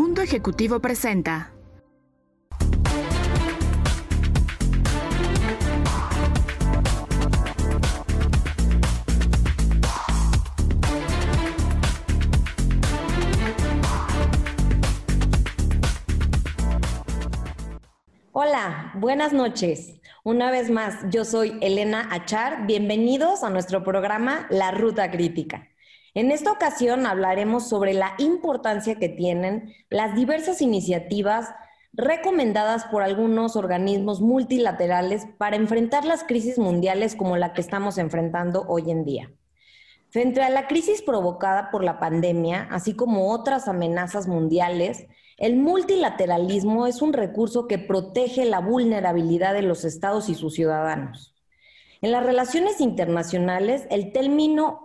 Mundo Ejecutivo presenta. Hola, buenas noches. Una vez más, yo soy Elena Achar. Bienvenidos a nuestro programa La Ruta Crítica. En esta ocasión hablaremos sobre la importancia que tienen las diversas iniciativas recomendadas por algunos organismos multilaterales para enfrentar las crisis mundiales como la que estamos enfrentando hoy en día. Frente a la crisis provocada por la pandemia, así como otras amenazas mundiales, el multilateralismo es un recurso que protege la vulnerabilidad de los estados y sus ciudadanos. En las relaciones internacionales, el término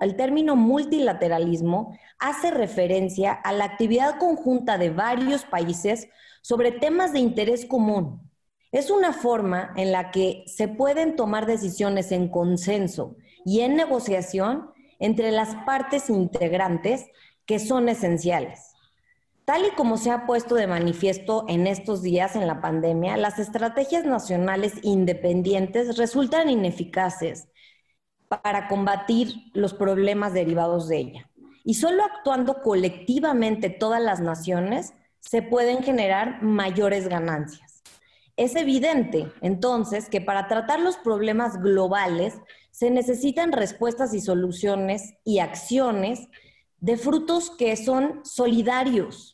multilateralismo hace referencia a la actividad conjunta de varios países sobre temas de interés común. Es una forma en la que se pueden tomar decisiones en consenso y en negociación entre las partes integrantes que son esenciales. Tal y como se ha puesto de manifiesto en estos días en la pandemia, las estrategias nacionales independientes resultan ineficaces para combatir los problemas derivados de ella. Y solo actuando colectivamente todas las naciones se pueden generar mayores ganancias. Es evidente, entonces, que para tratar los problemas globales se necesitan respuestas y soluciones y acciones de frutos que son solidarios.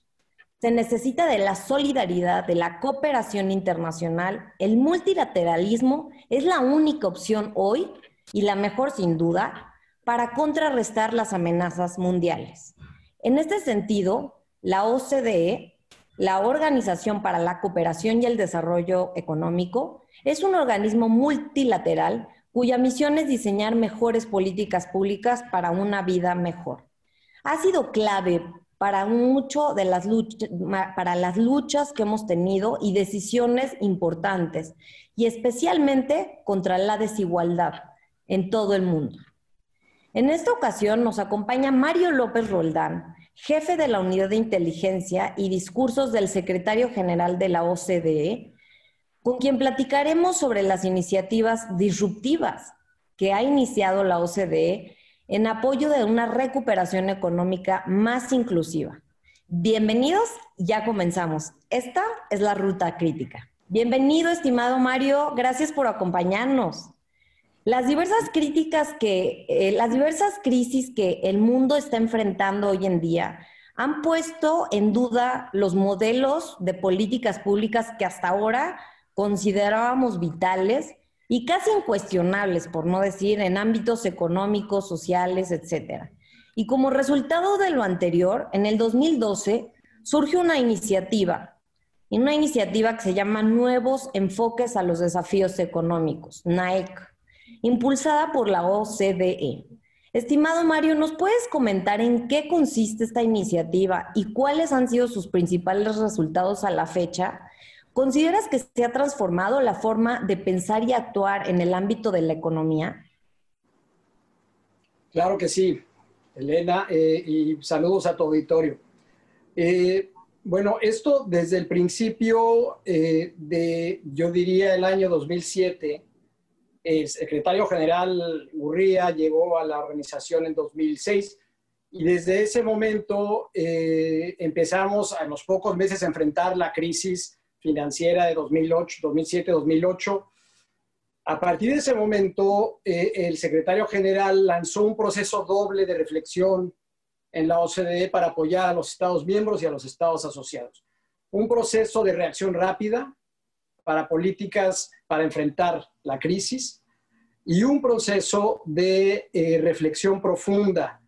Se necesita de la solidaridad, de la cooperación internacional. El multilateralismo es la única opción hoy, y la mejor sin duda, para contrarrestar las amenazas mundiales. En este sentido, la OCDE, la Organización para la Cooperación y el Desarrollo Económico, es un organismo multilateral cuya misión es diseñar mejores políticas públicas para una vida mejor. Ha sido clave para las luchas que hemos tenido y decisiones importantes, y especialmente contra la desigualdad en todo el mundo. En esta ocasión nos acompaña Mario López Roldán, jefe de la Unidad de Inteligencia y Discursos del Secretario General de la OCDE, con quien platicaremos sobre las iniciativas disruptivas que ha iniciado la OCDE en apoyo de una recuperación económica más inclusiva. Bienvenidos, ya comenzamos. Esta es la Ruta Crítica. Bienvenido, estimado Mario, gracias por acompañarnos. Las diversas crisis que el mundo está enfrentando hoy en día han puesto en duda los modelos de políticas públicas que hasta ahora considerábamos vitales y casi incuestionables, por no decir, en ámbitos económicos, sociales, etc. Y como resultado de lo anterior, en el 2012 surge una iniciativa que se llama Nuevos Enfoques a los Desafíos Económicos, NAEC, impulsada por la OCDE. Estimado Mario, ¿nos puedes comentar en qué consiste esta iniciativa y cuáles han sido sus principales resultados a la fecha? ¿Consideras que se ha transformado la forma de pensar y actuar en el ámbito de la economía? Claro que sí, Elena, y saludos a tu auditorio. Bueno, esto desde el principio yo diría, el año 2007, el secretario general Gurría llegó a la organización en 2006 y desde ese momento empezamos a los pocos meses a enfrentar la crisis financiera de 2007-2008. A partir de ese momento, el secretario general lanzó un proceso doble de reflexión en la OCDE para apoyar a los Estados miembros y a los Estados asociados. Un proceso de reacción rápida para políticas para enfrentar la crisis y un proceso de reflexión profunda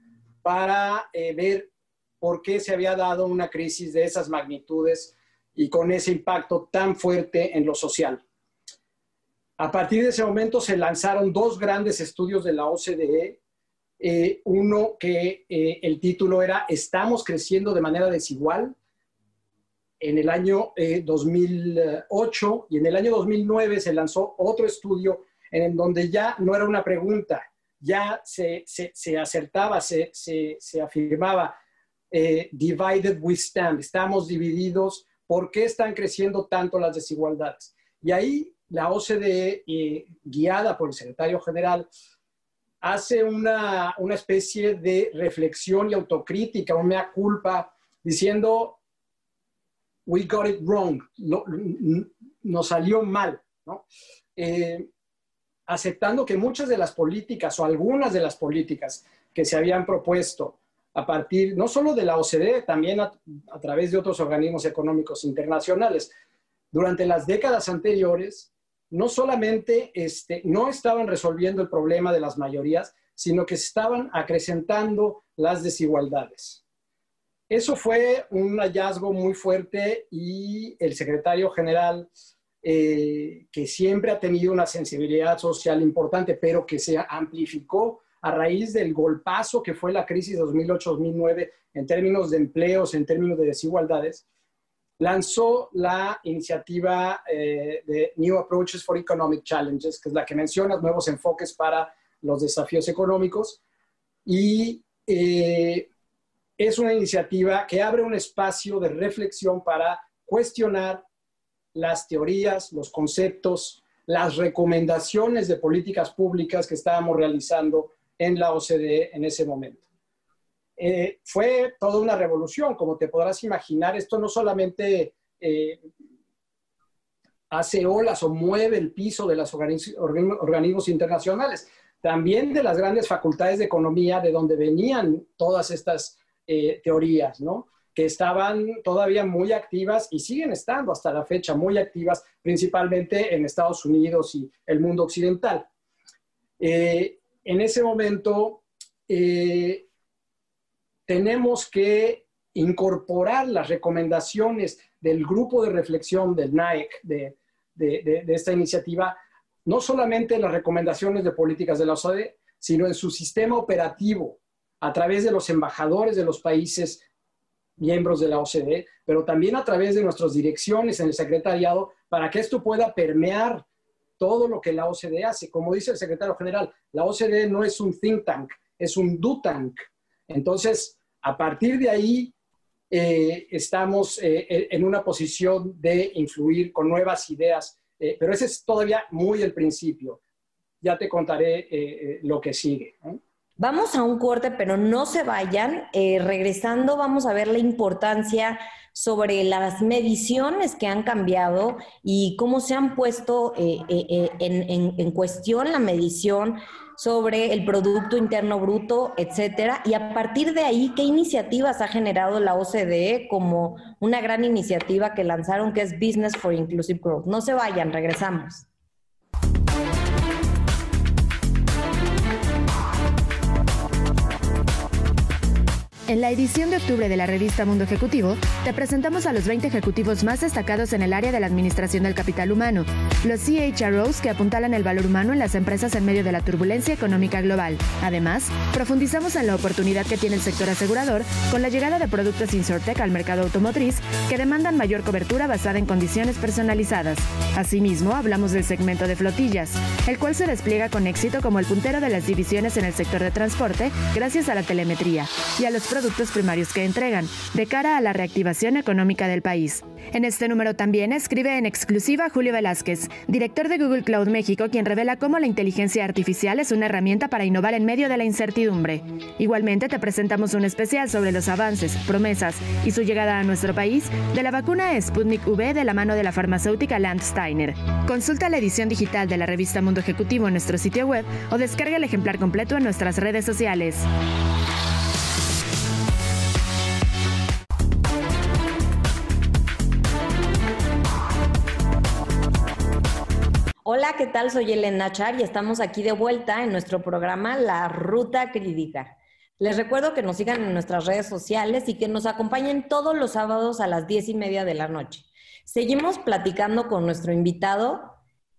para ver por qué se había dado una crisis de esas magnitudes y con ese impacto tan fuerte en lo social. A partir de ese momento se lanzaron dos grandes estudios de la OCDE. Uno que el título era ¿Estamos creciendo de manera desigual? En el año 2008, y en el año 2009 se lanzó otro estudio en donde ya no era una pregunta, ya se acertaba, se afirmaba divided we stand, estamos divididos, ¿por qué están creciendo tanto las desigualdades? Y ahí la OCDE, guiada por el secretario general, hace una especie de reflexión y autocrítica, un mea culpa, diciendo, we got it wrong, nos salió mal, ¿no? Aceptando que muchas de las políticas o algunas de las políticas que se habían propuesto a partir no solo de la OCDE, también a través de otros organismos económicos internacionales, durante las décadas anteriores, no solamente no estaban resolviendo el problema de las mayorías, sino que estaban acrecentando las desigualdades. Eso fue un hallazgo muy fuerte y el secretario general, que siempre ha tenido una sensibilidad social importante, pero que se amplificó a raíz del golpazo que fue la crisis 2008-2009 en términos de empleos, en términos de desigualdades, lanzó la iniciativa de New Approaches for Economic Challenges, que es la que menciona nuevos enfoques para los desafíos económicos. Y es una iniciativa que abre un espacio de reflexión para cuestionar las teorías, los conceptos, las recomendaciones de políticas públicas que estábamos realizando en la OCDE en ese momento. Fue toda una revolución, como te podrás imaginar. Esto no solamente hace olas o mueve el piso de los organismos internacionales, también de las grandes facultades de economía de donde venían todas estas teorías, ¿no? Que estaban todavía muy activas y siguen estando hasta la fecha muy activas, principalmente en Estados Unidos y el mundo occidental. En ese momento, tenemos que incorporar las recomendaciones del grupo de reflexión del NAEC, de esta iniciativa, no solamente en las recomendaciones de políticas de la OCDE, sino en su sistema operativo, a través de los embajadores de los países miembros de la OCDE, pero también a través de nuestras direcciones en el secretariado, para que esto pueda permear todo lo que la OCDE hace. Como dice el secretario general, la OCDE no es un think tank, es un do tank. Entonces, a partir de ahí, estamos en una posición de influir con nuevas ideas, pero ese es todavía muy el principio. Ya te contaré lo que sigue, ¿no? Vamos a un corte, pero no se vayan. Regresando, vamos a ver la importancia sobre las mediciones que han cambiado y cómo se han puesto en cuestión la medición sobre el Producto Interno Bruto, etcétera. Y a partir de ahí, ¿qué iniciativas ha generado la OCDE como una gran iniciativa que lanzaron, que es Business for Inclusive Growth? No se vayan, regresamos. En la edición de octubre de la revista Mundo Ejecutivo, te presentamos a los 20 ejecutivos más destacados en el área de la administración del capital humano, los CHROs que apuntalan el valor humano en las empresas en medio de la turbulencia económica global. Además, profundizamos en la oportunidad que tiene el sector asegurador con la llegada de productos InsurTech al mercado automotriz que demandan mayor cobertura basada en condiciones personalizadas. Asimismo, hablamos del segmento de flotillas, el cual se despliega con éxito como el puntero de las divisiones en el sector de transporte gracias a la telemetría y a los productos primarios que entregan, de cara a la reactivación económica del país. En este número también escribe en exclusiva Julio Velázquez, director de Google Cloud México, quien revela cómo la inteligencia artificial es una herramienta para innovar en medio de la incertidumbre. Igualmente te presentamos un especial sobre los avances, promesas y su llegada a nuestro país de la vacuna Sputnik V de la mano de la farmacéutica Landsteiner. Consulta la edición digital de la revista Mundo Ejecutivo en nuestro sitio web o descarga el ejemplar completo en nuestras redes sociales. Hola, ¿qué tal? Soy Elena Achar y estamos aquí de vuelta en nuestro programa La Ruta Crítica. Les recuerdo que nos sigan en nuestras redes sociales y que nos acompañen todos los sábados a las 10:30 de la noche. Seguimos platicando con nuestro invitado.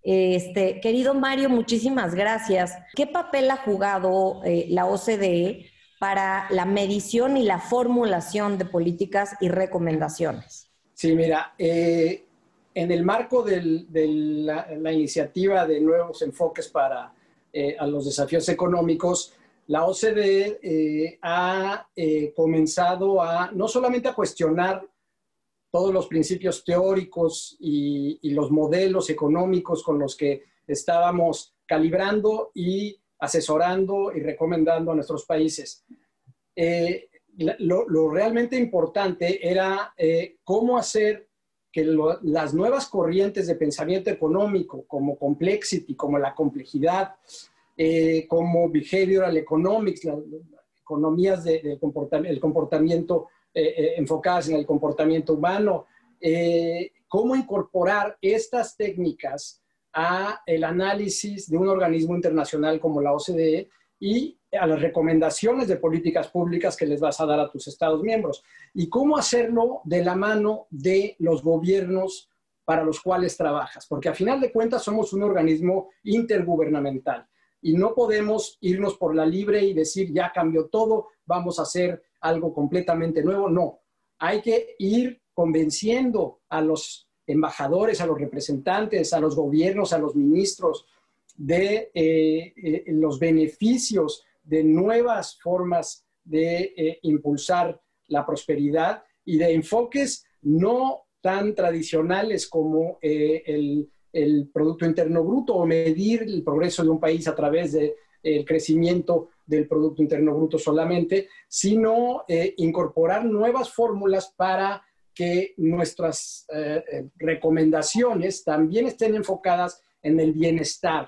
Querido Mario, muchísimas gracias. ¿Qué papel ha jugado la OCDE para la medición y la formulación de políticas y recomendaciones? Sí, mira, en el marco de la iniciativa de nuevos enfoques para a los desafíos económicos, la OCDE ha comenzado no solamente a cuestionar todos los principios teóricos y los modelos económicos con los que estábamos calibrando y asesorando y recomendando a nuestros países. Lo realmente importante era cómo hacer que las nuevas corrientes de pensamiento económico, como complexity, como la complejidad, como behavioral economics, las economías del comportamiento enfocadas en el comportamiento humano, cómo incorporar estas técnicas al análisis de un organismo internacional como la OCDE y a las recomendaciones de políticas públicas que les vas a dar a tus Estados miembros. Y cómo hacerlo de la mano de los gobiernos para los cuales trabajas. Porque a final de cuentas somos un organismo intergubernamental y no podemos irnos por la libre y decir ya cambió todo, vamos a hacer algo completamente nuevo. No, hay que ir convenciendo a los embajadores, a los representantes, a los gobiernos, a los ministros de los beneficios de nuevas formas de impulsar la prosperidad y de enfoques no tan tradicionales como el Producto Interno Bruto o medir el progreso de un país a través del crecimiento del Producto Interno Bruto solamente, sino incorporar nuevas fórmulas para que nuestras recomendaciones también estén enfocadas en el bienestar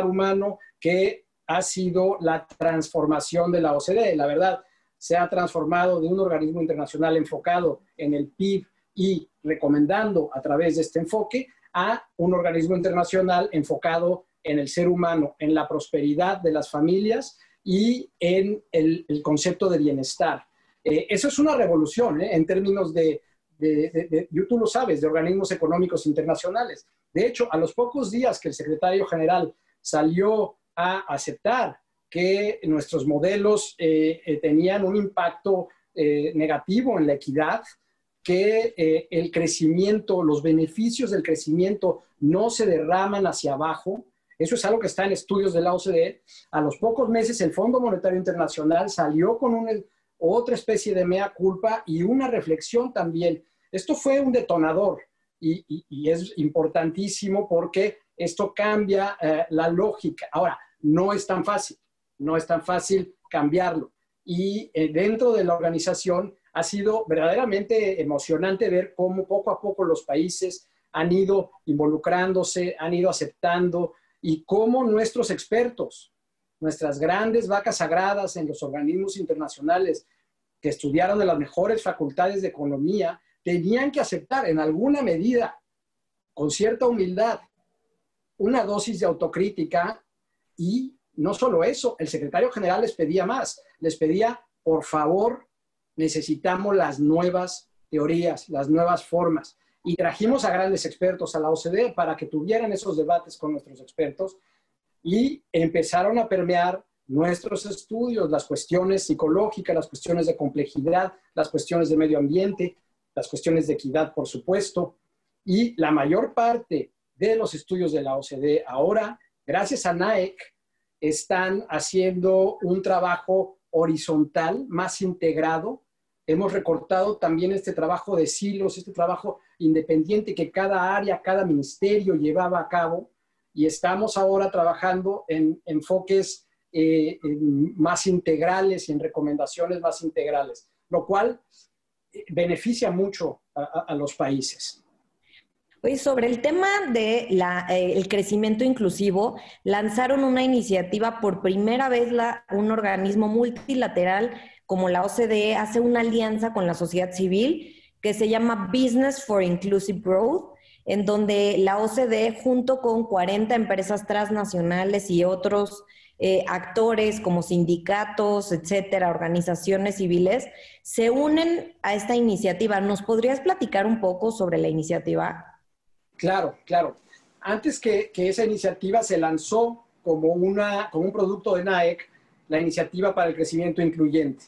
humano, que ha sido la transformación de la OCDE. La verdad, se ha transformado de un organismo internacional enfocado en el PIB y recomendando a través de este enfoque a un organismo internacional enfocado en el ser humano, en la prosperidad de las familias y en el concepto de bienestar. Eso es una revolución en términos tú lo sabes, de organismos económicos internacionales. De hecho, a los pocos días que el secretario general salió a aceptar que nuestros modelos tenían un impacto negativo en la equidad, que el crecimiento, los beneficios del crecimiento no se derraman hacia abajo. Eso es algo que está en estudios de la OCDE. A los pocos meses el Fondo Monetario Internacional salió con otra especie de mea culpa y una reflexión también. Esto fue un detonador y es importantísimo porque esto cambia la lógica. Ahora, no es tan fácil cambiarlo. Y dentro de la organización ha sido verdaderamente emocionante ver cómo poco a poco los países han ido involucrándose, han ido aceptando y cómo nuestros expertos, nuestras grandes vacas sagradas en los organismos internacionales que estudiaron en las mejores facultades de economía, tenían que aceptar en alguna medida, con cierta humildad, una dosis de autocrítica. Y no solo eso, el secretario general les pedía más, les pedía, por favor, necesitamos las nuevas teorías, las nuevas formas. Y trajimos a grandes expertos a la OCDE para que tuvieran esos debates con nuestros expertos y empezaron a permear nuestros estudios, las cuestiones psicológicas, las cuestiones de complejidad, las cuestiones de medio ambiente, las cuestiones de equidad, por supuesto. Y la mayor parte de los estudios de la OCDE ahora, gracias a NAEC, están haciendo un trabajo horizontal, más integrado. Hemos recortado también este trabajo de silos, este trabajo independiente que cada área, cada ministerio llevaba a cabo, y estamos ahora trabajando en enfoques más integrales y en recomendaciones más integrales, lo cual beneficia mucho a los países. Oye, sobre el tema de el crecimiento inclusivo, lanzaron una iniciativa por primera vez, un organismo multilateral como la OCDE hace una alianza con la sociedad civil que se llama Business for Inclusive Growth, en donde la OCDE junto con 40 empresas transnacionales y otros actores como sindicatos, etcétera, organizaciones civiles, se unen a esta iniciativa. ¿Nos podrías platicar un poco sobre la iniciativa? Claro, claro. Antes que esa iniciativa se lanzó como un producto de NAEC, la Iniciativa para el Crecimiento Incluyente,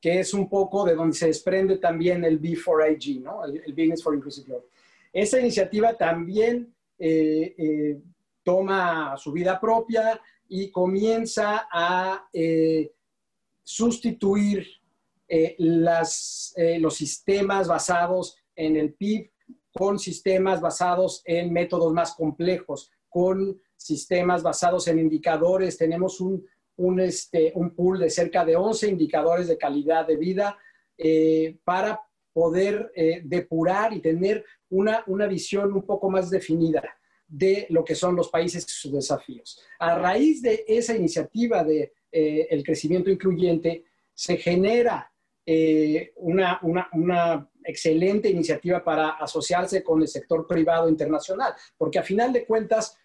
que es un poco de donde se desprende también el B4IG, ¿no? El Business for Inclusive Growth. Esa iniciativa también toma su vida propia y comienza a sustituir los sistemas basados en el PIB con sistemas basados en métodos más complejos, con sistemas basados en indicadores. Tenemos un pool de cerca de 11 indicadores de calidad de vida para poder depurar y tener una visión un poco más definida de lo que son los países y sus desafíos. A raíz de esa iniciativa de el crecimiento incluyente, se genera una excelente iniciativa para asociarse con el sector privado internacional, porque a final de cuentas,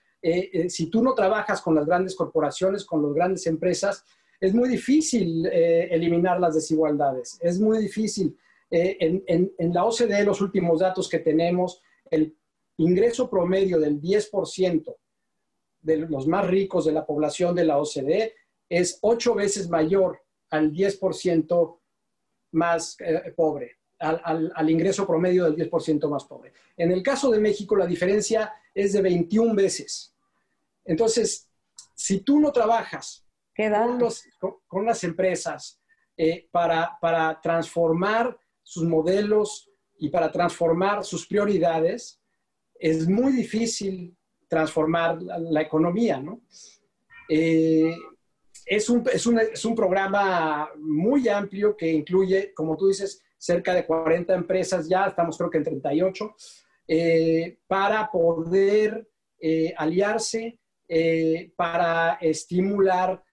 si tú no trabajas con las grandes corporaciones, con las grandes empresas, es muy difícil eliminar las desigualdades, es muy difícil. En la OCDE, los últimos datos que tenemos, el ingreso promedio del 10% de los más ricos de la población de la OCDE es 8 veces mayor al 10% más pobre, al ingreso promedio del 10% más pobre. En el caso de México, la diferencia es de 21 veces. Entonces, si tú no trabajas con las empresas para transformar sus modelos y para transformar sus prioridades, es muy difícil transformar la economía, ¿no? Es un programa muy amplio que incluye, como tú dices, cerca de 40 empresas, ya estamos creo que en 38, para poder aliarse, para estimular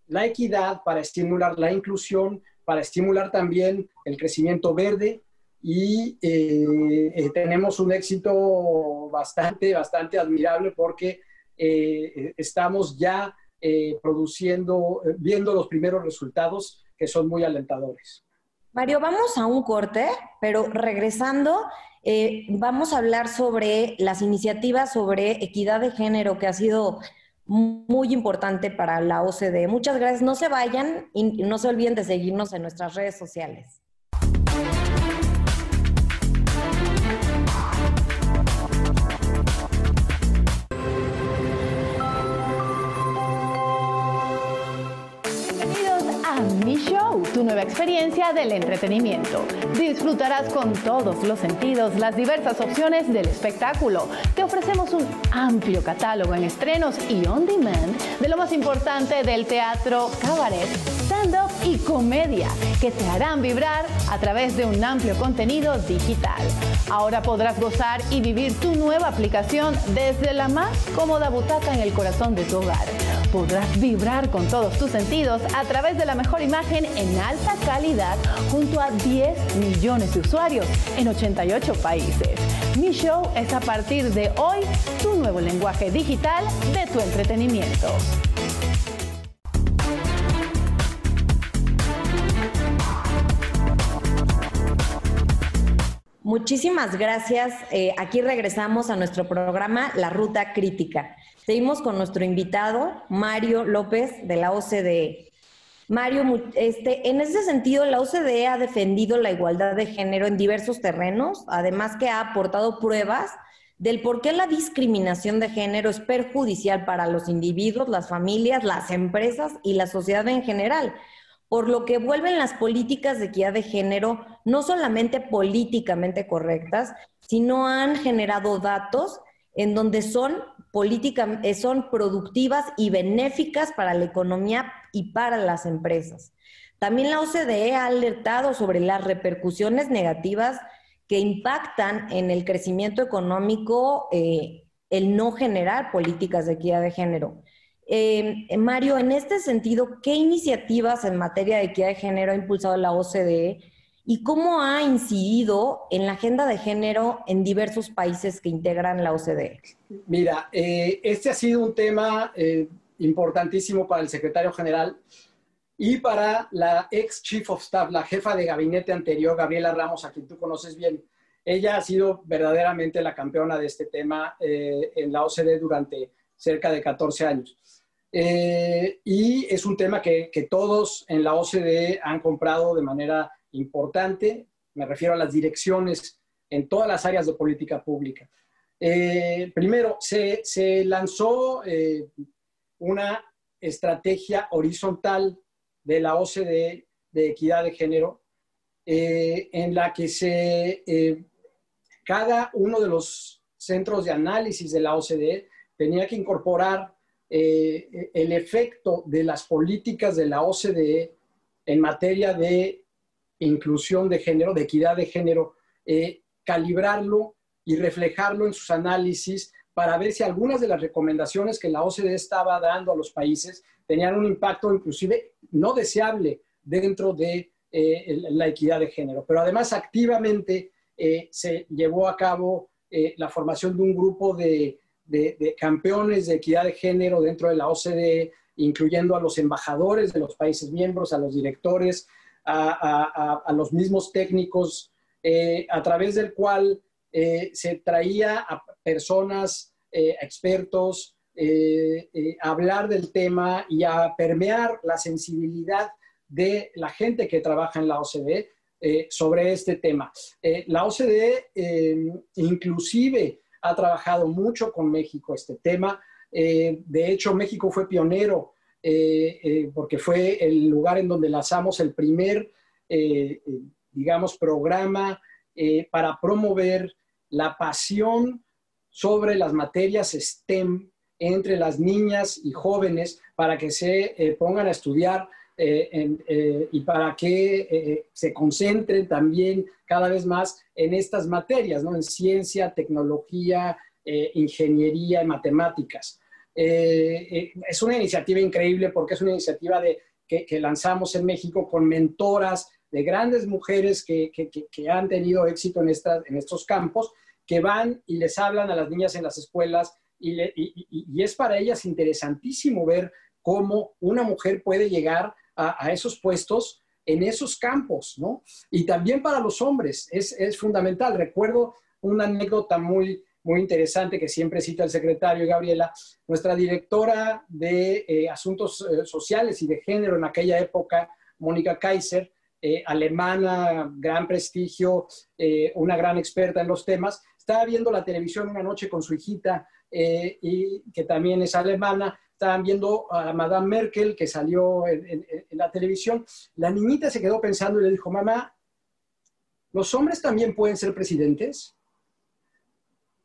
la equidad, para estimular la inclusión, para estimular también el crecimiento verde, y tenemos un éxito bastante admirable porque estamos ya viendo los primeros resultados que son muy alentadores. Mario, vamos a un corte, pero regresando, vamos a hablar sobre las iniciativas sobre equidad de género, que ha sido muy importante para la OCDE. Muchas gracias. No se vayan y no se olviden de seguirnos en nuestras redes sociales. Mi Show, tu nueva experiencia del entretenimiento. Disfrutarás con todos los sentidos las diversas opciones del espectáculo. Te ofrecemos un amplio catálogo en estrenos y on demand de lo más importante del teatro, cabaret, stand-up y comedia, que te harán vibrar a través de un amplio contenido digital. Ahora podrás gozar y vivir tu nueva aplicación desde la más cómoda butaca en el corazón de tu hogar. Podrás vibrar con todos tus sentidos a través de la mejor imagen en alta calidad junto a 10 millones de usuarios en 88 países. Mi Show es a partir de hoy tu nuevo lenguaje digital de tu entretenimiento. Muchísimas gracias. Aquí regresamos a nuestro programa La Ruta Crítica. Seguimos con nuestro invitado, Mario López, de la OCDE. Mario, en ese sentido, la OCDE ha defendido la igualdad de género en diversos terrenos, además que ha aportado pruebas del por qué la discriminación de género es perjudicial para los individuos, las familias, las empresas y la sociedad en general, por lo que vuelven las políticas de equidad de género no solamente políticamente correctas, sino han generado datos en donde son productivas y benéficas para la economía y para las empresas. También la OCDE ha alertado sobre las repercusiones negativas que impactan en el crecimiento económico el no generar políticas de equidad de género. Mario, en este sentido, ¿qué iniciativas en materia de equidad de género ha impulsado la OCDE y cómo ha incidido en la agenda de género en diversos países que integran la OCDE? Mira, este ha sido un tema importantísimo para el secretario general y para la ex Chief of Staff, la jefa de gabinete anterior, Gabriela Ramos, a quien tú conoces bien. Ella ha sido verdaderamente la campeona de este tema en la OCDE durante cerca de 14 años. Y es un tema que todos en la OCDE han comprado de manera importante. Me refiero a las direcciones en todas las áreas de política pública. Primero, se lanzó una estrategia horizontal de la OCDE de equidad de género, en la que cada uno de los centros de análisis de la OCDE tenía que incorporar el efecto de las políticas de la OCDE en materia de inclusión de género, de equidad de género, calibrarlo y reflejarlo en sus análisis para ver si algunas de las recomendaciones que la OCDE estaba dando a los países tenían un impacto inclusive no deseable dentro de la equidad de género. Pero además activamente se llevó a cabo la formación de un grupo de campeones de equidad de género dentro de la OCDE, incluyendo a los embajadores de los países miembros, a los directores, a los mismos técnicos, a través del cual se traía a personas, expertos, a hablar del tema y a permear la sensibilidad de la gente que trabaja en la OCDE sobre este tema. La OCDE inclusive ha trabajado mucho con México este tema. De hecho, México fue pionero porque fue el lugar en donde lanzamos el primer, digamos, programa para promover la pasión sobre las materias STEM entre las niñas y jóvenes para que se pongan a estudiar y para que se concentren también cada vez más en estas materias, ¿no? En ciencia, tecnología, ingeniería y matemáticas. Es una iniciativa increíble porque es una iniciativa que lanzamos en México con mentoras de grandes mujeres que han tenido éxito en estos campos, que van y les hablan a las niñas en las escuelas y es para ellas interesantísimo ver cómo una mujer puede llegar a esos puestos en esos campos, ¿no? Y también para los hombres es fundamental. Recuerdo una anécdota muy interesante que siempre cita el secretario Gabriela, nuestra directora de Asuntos Sociales y de Género en aquella época, Mónica Kaiser, alemana, gran prestigio, una gran experta en los temas, estaba viendo la televisión una noche con su hijita, y que también es alemana. Estaban viendo a Madame Merkel, que salió en la televisión. La niñita se quedó pensando y le dijo, mamá, ¿los hombres también pueden ser presidentes?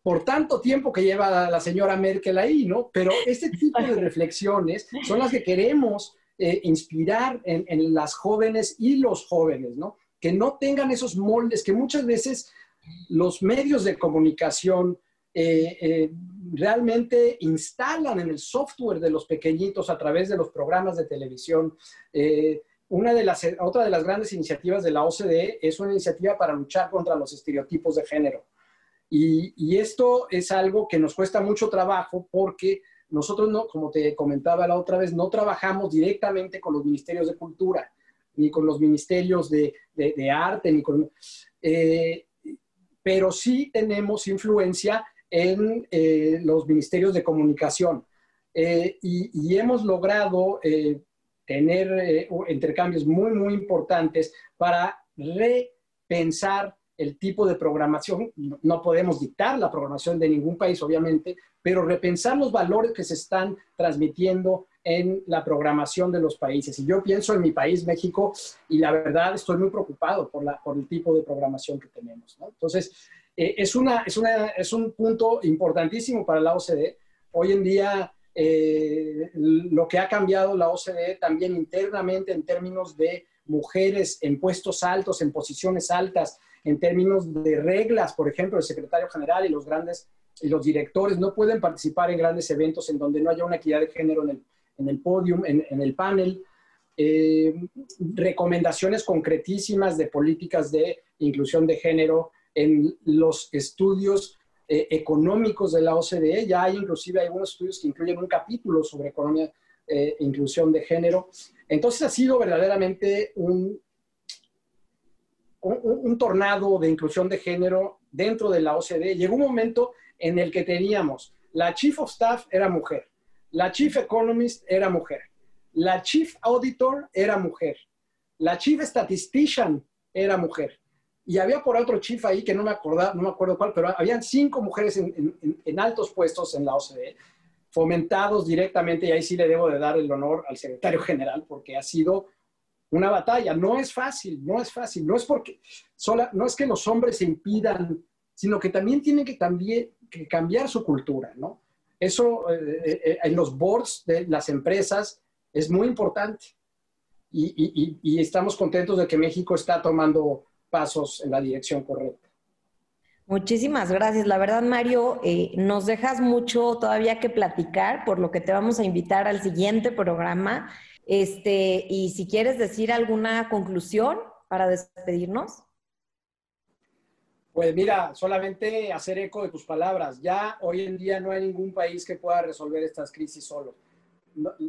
Por tanto tiempo que lleva la señora Merkel ahí, ¿no? Pero este tipo de reflexiones son las que queremos inspirar en las jóvenes y los jóvenes, ¿no? Que no tengan esos moldes que muchas veces los medios de comunicación realmente instalan en el software de los pequeñitos a través de los programas de televisión. Otra de las grandes iniciativas de la OCDE es una iniciativa para luchar contra los estereotipos de género. Y esto es algo que nos cuesta mucho trabajo porque nosotros, no, como te comentaba la otra vez, no trabajamos directamente con los ministerios de cultura, ni con los ministerios de arte, pero sí tenemos influencia en los ministerios de comunicación. Y hemos logrado tener intercambios muy importantes para repensar el tipo de programación. No podemos dictar la programación de ningún país, obviamente, pero repensar los valores que se están transmitiendo en la programación de los países. Y yo pienso en mi país, México, y la verdad estoy muy preocupado por el tipo de programación que tenemos, ¿no? Entonces, es un punto importantísimo para la OCDE. Hoy en día, lo que ha cambiado la OCDE también internamente en términos de mujeres en puestos altos, en posiciones altas, en términos de reglas, por ejemplo, el secretario general y los directores no pueden participar en grandes eventos en donde no haya una equidad de género en el podium, en el panel. Recomendaciones concretísimas de políticas de inclusión de género en los estudios económicos de la OCDE. Ya hay inclusive algunos estudios que incluyen un capítulo sobre economía e inclusión de género. Entonces ha sido verdaderamente un tornado de inclusión de género dentro de la OCDE. Llegó un momento en el que teníamos la Chief of Staff era mujer, la Chief Economist era mujer, la Chief Auditor era mujer, la Chief Statistician era mujer. Y había por otro chief ahí que no me acuerdo cuál, pero habían 5 mujeres en altos puestos en la OCDE. fomentados directamente, y ahí sí le debo de dar el honor al secretario general, porque ha sido una batalla. No es fácil, no es fácil. No es porque no es que los hombres se impidan, sino que también tienen que cambiar su cultura, ¿no? Eso en los boards de las empresas es muy importante. Y estamos contentos de que México está tomando pasos en la dirección correcta. Muchísimas gracias. La verdad, Mario, nos dejas mucho todavía que platicar, por lo que te vamos a invitar al siguiente programa. Y si quieres decir alguna conclusión para despedirnos. Pues mira, solamente hacer eco de tus palabras. Ya hoy en día no hay ningún país que pueda resolver estas crisis solo.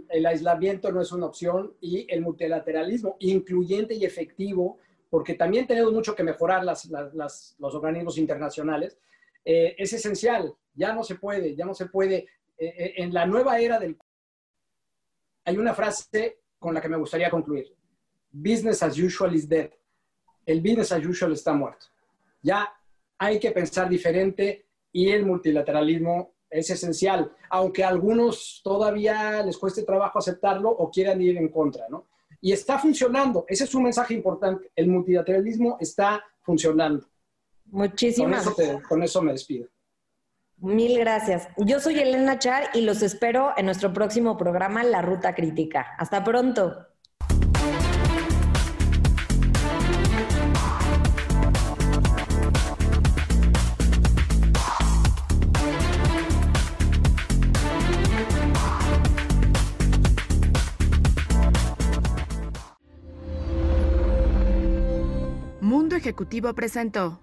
El aislamiento no es una opción y el multilateralismo incluyente y efectivo, porque también tenemos mucho que mejorar los organismos internacionales, es esencial. Ya no se puede. En la nueva era hay una frase con la que me gustaría concluir. Business as usual is dead. El business as usual está muerto. Ya hay que pensar diferente y el multilateralismo es esencial, aunque a algunos todavía les cueste trabajo aceptarlo o quieran ir en contra, ¿no? Y está funcionando. Ese es un mensaje importante. El multilateralismo está funcionando. Muchísimas gracias. Con eso me despido. Mil gracias. Yo soy Elena Achar y los espero en nuestro próximo programa, La Ruta Crítica. Hasta pronto. Mundo Ejecutivo presentó